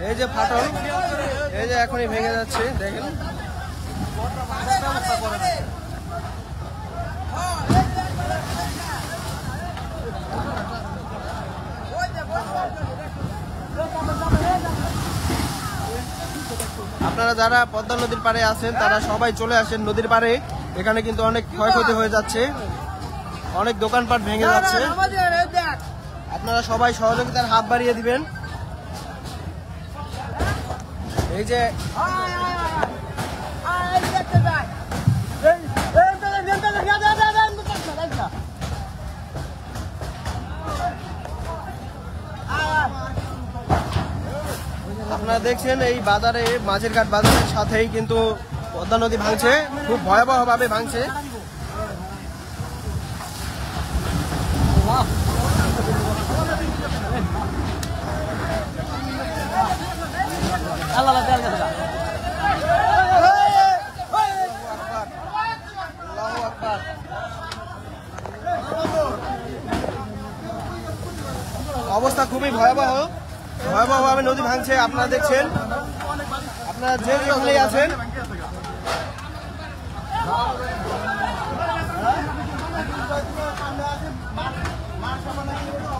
এই যে ফাটল, এই যে এখনই ভেঙে যাচ্ছে, দেখেন। আপনারা যারা পদ্মা নদীর পাড়ে আছেন তারা সবাই চলে আসেন নদীর পাড়ে। এখানে কিন্তু অনেক ক্ষয়ক্ষতি হয়ে যাচ্ছে, অনেক দোকানপাট ভেঙে যাচ্ছে। আপনারা সবাই সহযোগিতার হাত বাড়িয়ে দিবেন। এই যে আপনারা দেখছেন এই বাজারে, মাঝের ঘাট বাজারের সাথেই কিন্তু পদ্মা নদী ভাঙছে, খুব ভয়াবহ ভাবে ভাঙছে। অবস্থা খুবই ভয়াবহ, ভয়াবহভাবে নদী ভাঙছে। আপনারা দেখছেন, আপনারা যে যেখানেই আছেন।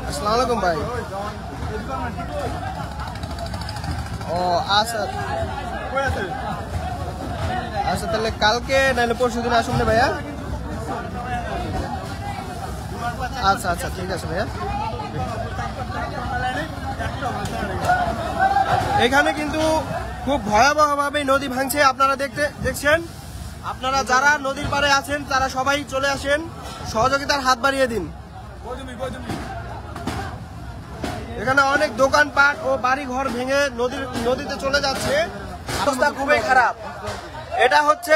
আসসালামু আলাইকুম ভাই। ও আচ্ছা আচ্ছা, তাহলে কালকে নাহলে পরশু দিন আসুন না ভাইয়া। আচ্ছা আচ্ছা, ঠিক আছে ভাইয়া। এখানে কিন্তু খুব ভয়াবহভাবে নদী ভাঙছে, আপনারা দেখছেন। আপনারা যারা নদীর পাড়ে আছেন তারা সবাই চলে আসেন, সহযোগিতার হাত বাড়িয়ে দিন। এখানে অনেক দোকানপাট ও বাড়ি ঘর ভেঙে নদীতে চলে যাচ্ছে, অবস্থা খুবই খারাপ। এটা হচ্ছে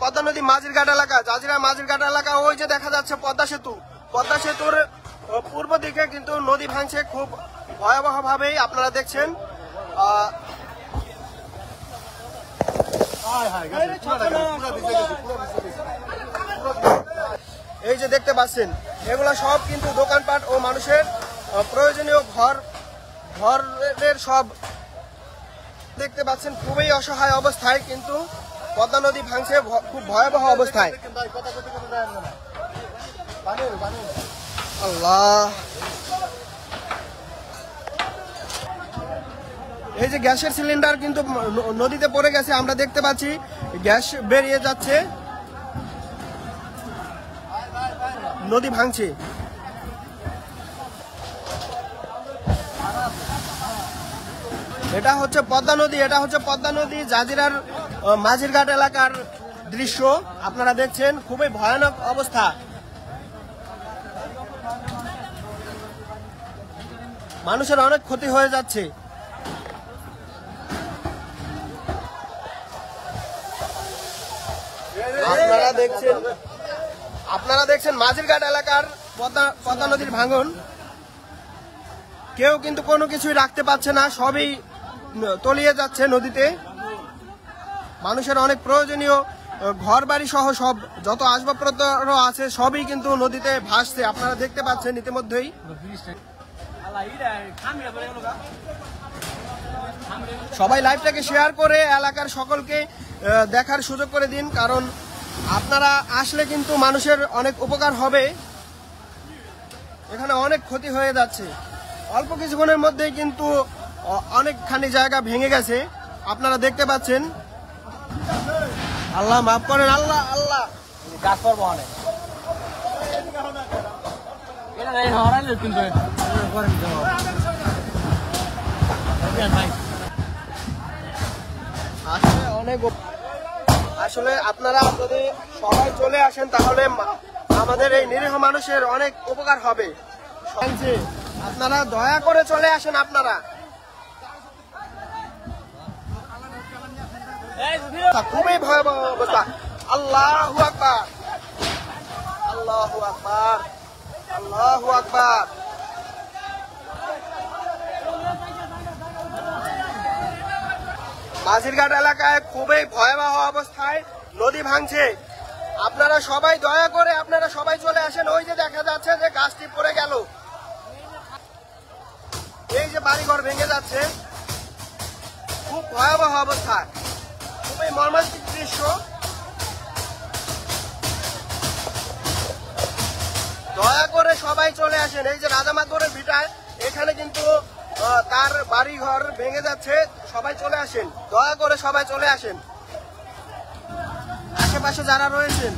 পদ্মা নদী মাঝির ঘাট এলাকা, জাজিরা মাঝির ঘাট এলাকা। ওই যে দেখা যাচ্ছে পদ্মা সেতু, পদ্মা সেতুর পূর্ব দিকে কিন্তু নদী ভাঙছে খুব ভয়াবহ ভাবেই, আপনারা দেখছেন। এই যে দেখতে পাচ্ছেন, এগুলা সব কিন্তু দোকানপাট ও মানুষের প্রয়োজনীয় ঘরের সব দেখতে পাচ্ছেন। খুবই অসহায় অবস্থায় কিন্তু পদ্মা নদী ভাঙছে খুব ভয়াবহ অবস্থায়। আল্লাহ, এই যে গ্যাসের সিলিন্ডার কিন্তু নদীতে পড়ে গেছে, আমরা দেখতে পাচ্ছি গ্যাস বেরিয়ে যাচ্ছে, নদী ভাঙছে। এটা হচ্ছে পদ্মা নদী, এটা হচ্ছে পদ্মা নদী জাজিরার মাঝির ঘাট এলাকার দৃশ্য, আপনারা দেখছেন। খুবই ভয়ানক অবস্থা, মানুষের অনেক ক্ষতি হয়ে যাচ্ছে। আপনারা দেখছেন মাঝির ঘাট এলাকার পদ্মা নদীর ভাঙন। কেউ কিন্তু কোনো কিছুই রাখতে পারছে না, সবই তলিয়ে যাচ্ছে নদীতে। মানুষের অনেক প্রয়োজনীয় ঘর বাড়ি সহ সব যত আসবাবপত্র আছে সবই কিন্তু নদীতে ভাসছে, আপনারা দেখতে পাচ্ছেন ইতিমধ্যেই। সবাই লাইভটাকে শেয়ার করে এলাকার সকলকে দেখার সুযোগ করে দিন, কারণ আপনারা আসলে কিন্তু মানুষের অনেক উপকার হবে। এখানে অনেক ক্ষতি হয়ে যাচ্ছে, অল্প কিছুক্ষণের মধ্যেই কিন্তু অনেকখানি জায়গা ভেঙে গেছে, আপনারা দেখতে পাচ্ছেন। আল্লাহ মাফ করেন, আল্লাহ আল্লাহ। আসলে আপনারা যদি সবাই চলে আসেন তাহলে আমাদের এই নিরীহ মানুষের অনেক উপকার হবে। আপনারা দয়া করে চলে আসেন। আপনারা খুবই ভয়াবহ অবস্থা। আল্লাহু আকবার, আল্লাহু আকবার, আল্লাহু আকবার। মাঝিরঘাট এলাকায় খুবই ভয়াবহ অবস্থায় নদী ভাঙছে। আপনারা সবাই দয়া করে আপনারা সবাই চলে আসেন। ওই যে দেখা যাচ্ছে যে গাছটি পড়ে গেল, এই যে বাড়িঘর ভেঙে যাচ্ছে, খুব ভয়াবহ অবস্থা, খুবই মর্মান্তিক দৃশ্য। দয়া করে সবাই চলে আসেন। এই যে রাজামাতপুরের ভিটায় এখানে কিন্তু তার বাড়িঘর ভেঙে যাচ্ছে, সবাই চলে আসেন, দয়া করে সবাই চলে আসেন, আশেপাশে যারা রয়েছেন।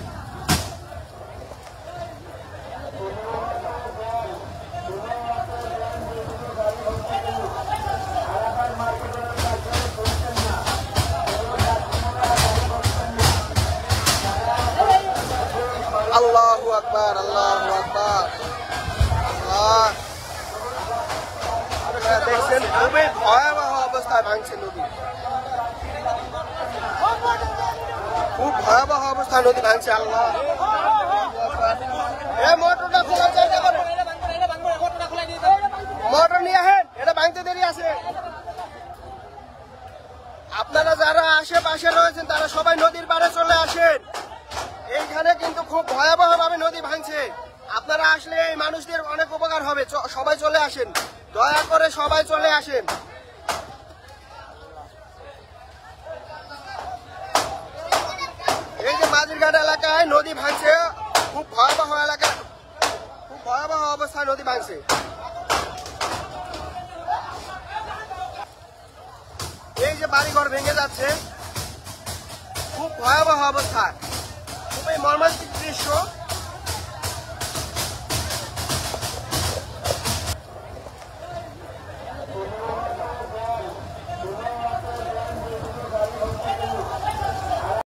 আল্লাহু আকবার, আল্লাহু আকবার। আল্লাহ, আপনারা দেখছেন খুবই ভয়াবহ অবস্থায় ভাঙছে নদী, খুব ভয়াবহ অবস্থায় নদী ভাঙছে। আল্লাহ, মোটরটা খোলার জায়গা করে, মোটর নিয়ে আসেন, এটা ভাঙতে দেরি আছে। আপনারা যারা আশেপাশে রয়েছেন তারা সবাই নদীর পাড়ে চলে আসেন। এইখানে কিন্তু খুব ভয়াবহ ভাবে নদী ভাঙছে। আপনারা আসলে এই মানুষদের অনেক উপকার হবে, সবাই চলে আসেন, দয়া করে সবাই চলে আসেন। এই যে মাঝিরঘাট এলাকায় নদী ভাঙছে, খুব ভয়াবহ এলাকা, খুব ভয়াবহ অবস্থায় নদী ভাঙছে। এই যে বাড়িঘর ভেঙে যাচ্ছে, খুব ভয়াবহ অবস্থা, খুবই মর্মান্তিক দৃশ্য।